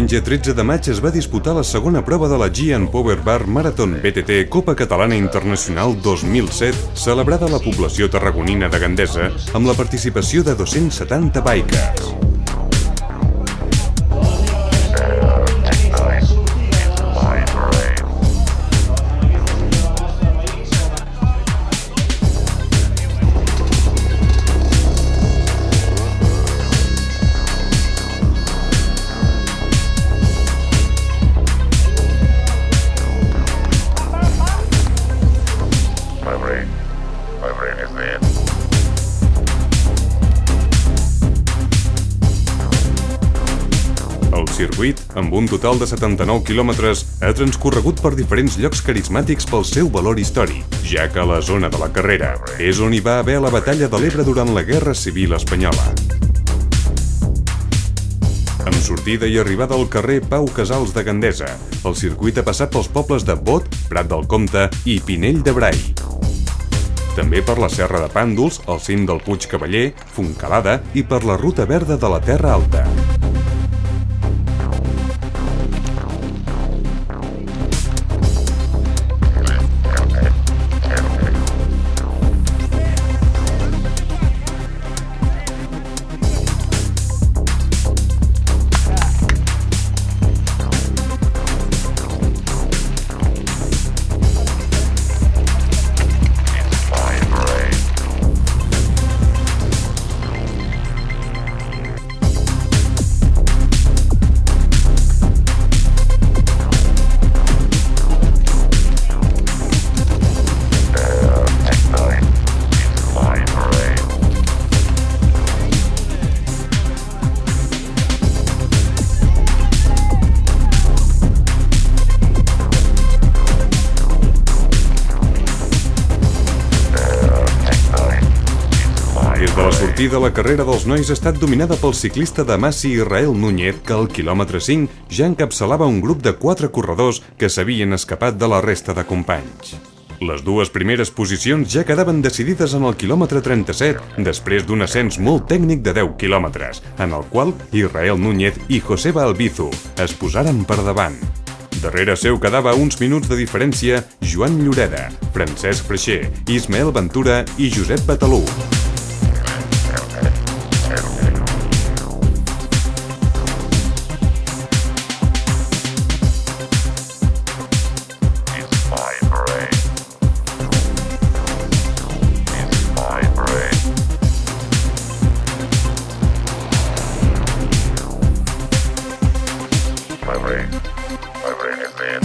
diumenge 13 de maig es va disputar la segona prova de la Gian Power Bar Marathon BTT Copa Catalana Internacional 2007, celebrada a la població tarragonina de Gandesa, amb la participació de 270 bikers. El circuit, amb un total de 79 quilòmetres, ha transcorregut per diferents llocs carismàtics pel seu valor històric, ja que la zona de la carrera és on hi va haver la batalla de l'Ebre durant la Guerra Civil Espanyola. Amb sortida i arribada al carrer Pau Casals de Gandesa, el circuit ha passat pels pobles de Bot, Prat del Comte i Pinell de Brai. També per la Serra de Pàndols, el cim del Puig Cavaller, Fontcalada i per la Ruta Verda de la Terra Alta. La sortida a la carrera dels nois ha estat dominada pel ciclista de Massi Israel Núñez, que al quilòmetre 5 ja encapçalava un grup de 4 corredors que s'havien escapat de la resta de companys. Les dues primeres posicions ja quedaven decidides en el quilòmetre 37, després d'un ascens molt tècnic de 10 quilòmetres, en el qual Israel Núñez i Joseba Albizu es posaren per davant. Darrere seu quedava a uns minuts de diferència Joan Lloreda, Francesc Freixer, Ismael Ventura i Josep Batalú. My brain is dead.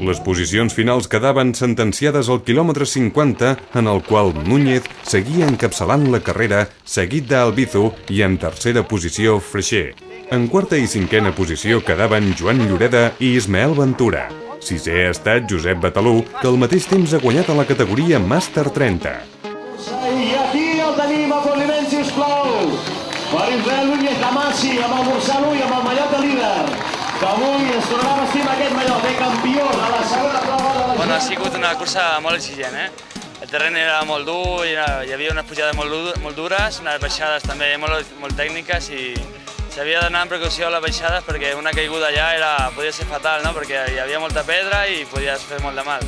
Les posicions finals quedaven sentenciades al quilòmetre 50, en el qual Núñez seguia encapçalant la carrera, seguit d'Albizu i en tercera posició Freixer. En quarta i cinquena posició quedaven Joan Lloreda i Ismael Ventura. Sisè ha estat Josep Batalú, que al mateix temps ha guanyat a la categoria Màster 30. I aquí el tenim a Poliment, sisplau, per Israel Núñez de Massi, amb el Morsalo i amb el mallot de líder, que avui es tornarà a vestir amb aquest mallot de campió de la segona prova de la... Bueno, ha sigut una cursa molt exigent, El terreny era molt dur, hi havia unes pujades molt dures, unes baixades també molt tècniques i s'havia d'anar amb precaució a les baixades perquè una caiguda allà podia ser fatal, no? Perquè hi havia molta pedra i podies fer molt de mal.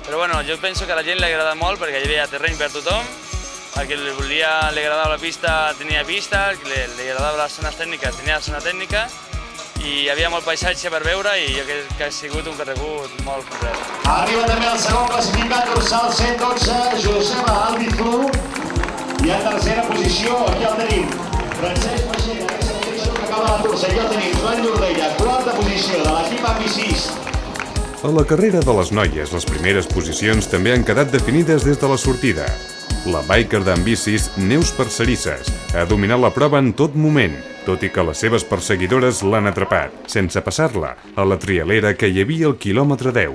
Però bueno, jo penso que a la gent li agrada molt perquè hi havia terreny per tothom, al que li agradava la pista tenia pista, al que li agradava les zones tècniques tenia la zona tècnica, i hi havia molt paisatge per veure i jo crec que ha sigut un recorregut molt complet. Arriba també el segon classificat, dorsal 112, Josep Albizú, i en tercera posició, aquí el tenim, Francesc Peixera, que és el mateix que acaba la cursa, aquí el tenim, Joan Llordella, quarta posició de l'equip Ambi6. A la carrera de les noies, les primeres posicions també han quedat definides des de la sortida. La biker d'Ambi6, Neus Parcerisses, ha dominat la prova en tot moment, tot i que les seves perseguidores l'han atrapat, sense passar-la, a la trialera que hi havia al quilòmetre 10.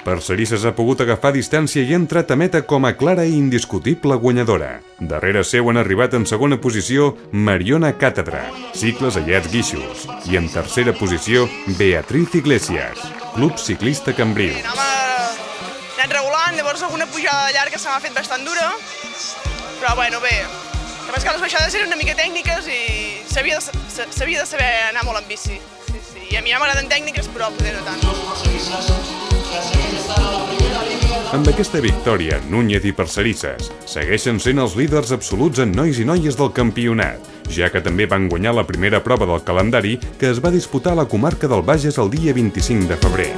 Parcerisses ha pogut agafar distància i ha entrat a meta com a clara i indiscutible guanyadora. Darrere seu han arribat en segona posició Mariona Càtedra, Cicles Allets Guíxols, i en tercera posició Beatriz Iglesias, Club Ciclista Cambrils. Anat regulant, llavors alguna pujada llarga se m'ha fet bastant dura, però bueno, bé. El que passa que les baixades eren una mica tècniques i s'havia de saber anar molt en bici. Sí. I a mi ja m'agraden tècniques, però poder no tant. Amb aquesta victòria, Núñez i Parcerisses segueixen sent els líders absoluts en nois i noies del campionat, ja que també van guanyar la primera prova del calendari que es va disputar a la comarca del Bages el dia 25 de febrer.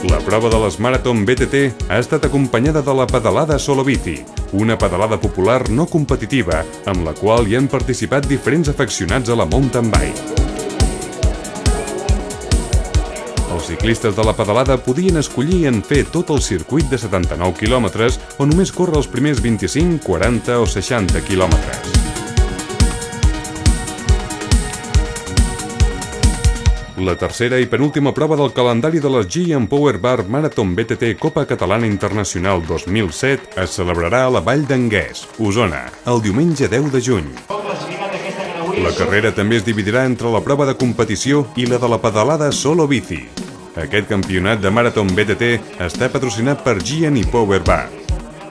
La prova de les Marathon BTT ha estat acompanyada de la pedalada Solo Bici, una pedalada popular no competitiva amb la qual hi han participat diferents afeccionats a la mountain bike. Els ciclistes de la pedalada podien escollir en fer tot el circuit de 79 quilòmetres o només córrer els primers 25, 40 o 60 quilòmetres. La tercera i penúltima prova del calendari de les G Power Bar Marathon BTT Copa Catalana Internacional 2007 es celebrarà a la Vall d'Anguès, Osona, el diumenge 10 de juny. La carrera també es dividirà entre la prova de competició i la de la pedalada Solo Bici. Aquest campionat de Marathon BTT està patrocinat per Gian i Power Bar.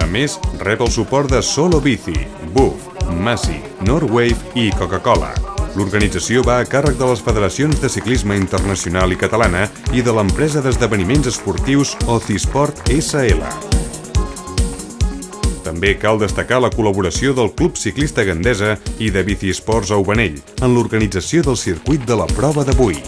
A més, rep el suport de Solo Bici, Buff, Massey, Norwave i Coca-Cola. L'organització va a càrrec de les federacions de ciclisme internacional i catalana i de l'empresa d'esdeveniments esportius Ocisport SL. També cal destacar la col·laboració del Club Ciclista Gandesa i de Biciesports Aubanell en l'organització del circuit de la prova d'avui.